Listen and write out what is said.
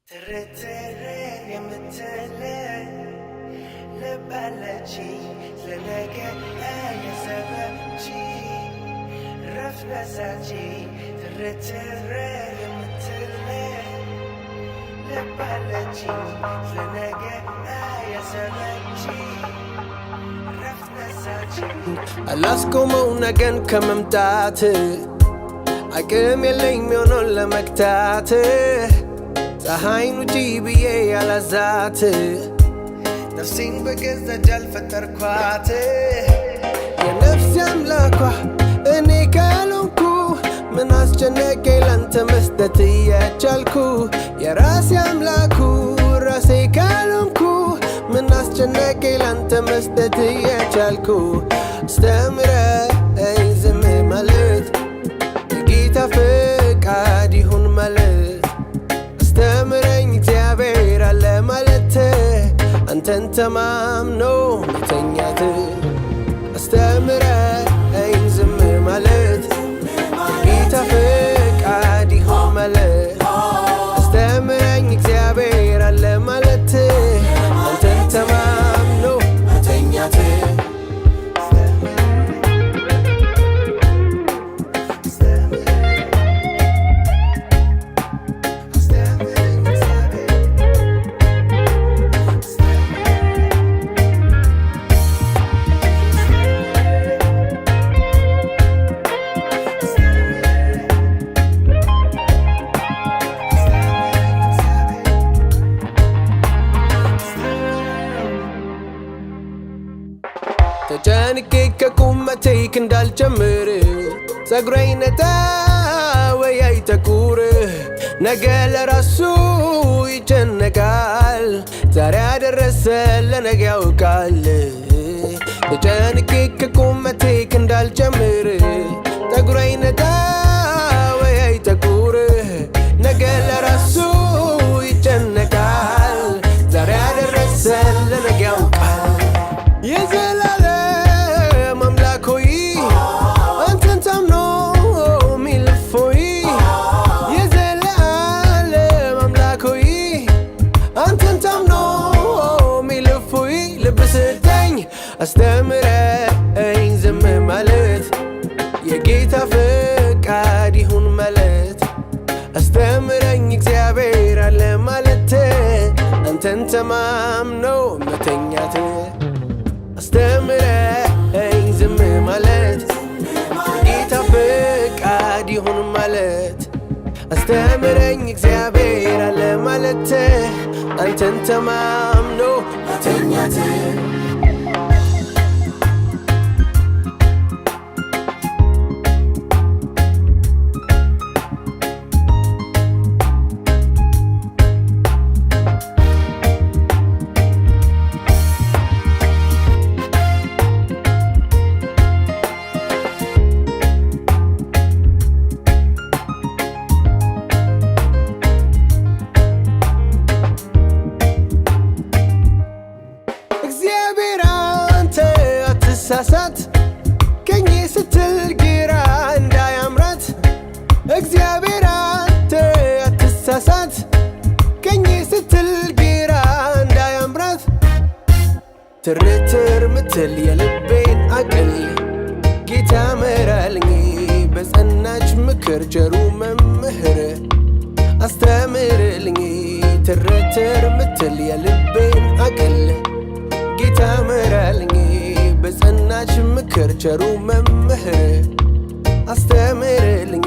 ترترين يمتلي لبلجي لنجا يا زبجي رفنا زاجي ترترين يمتلي لبلجي لنجا يا زبجي رفنا زاجي አላስቆመው ነገን ከመምጣት አቅም የለኝም ሆኖን ለመግታት ፀሐይን ውጪ ብዬ ያላዛት ነፍሴን በገዛ እጄ አልፈጠርኳት የነፍሴ አምላኳ እኔ ካልሆንኩ ምን አስጨነቀኝ ላንተ መስጠት እየቻልኩ የራሴ አምላኩ ራሴ ካልሆንኩ ምን አስጨነቀኝ ላንተ መስጠት እየቻልኩ አስተምረኝ ዝም ማለት የጌታ ፈቃድ ይሁን ማለት አስተምረኝ እግዚአብሔር አለ ማለት አንተን ተማምኖ መተኛት አስተምረኝ ዝም ማለት የጌታ ፈቃድ ይሁን ማለት አስተምረኝ እግዚአብሔር አለ ማለት አንተን ተማምኖ መተኛት ተጨንቄ ከቁመቴ እንዳልጨምር ፀጉሬ ነጣ ወይ አይጠቁር ነገ ለራሱ ይጨነቃል ዛሬ ያደረሰ ለነገ ያውቃል ተጨንቄ ከቁመቴ እንዳልጨምር ፀጉሬ ነጣ ወይ አይጠቁር ነገ ለራሱ ይጨነቃል ዛሬ ያደረሰ ለነገ ያውቃል አስተምረኝ ዝም ማለት የጌታ ፈቃድ ይሁን ማለት አስተምረኝ እግዚአብሔር አለ ማለት አንተን ተማምኖ መተኛት አስተምረኝ ዝም ማለት የጌታ ፈቃድ ይሁን ማለት አስተምረኝ እግዚአብሔር አለ ማለት አንተን ተማምኖ መተኛት ሳሳት ቀኝ ስትል ግራ እንዳያምራት እግዚአብሔር አንተ አትሳሳት ቀኝ ስትል ግራ እንዳያምራት ትርትር ምትል የልቤን አቅል ጌታ መራልኝ በጸናች ምክር ቸሩ መምህር አስተምርልኝ ትርትር ምትል የልቤን አቅል ጌታ መራልኝ በጸናች ምክር ቸሩ መምህር አስተምርልኝ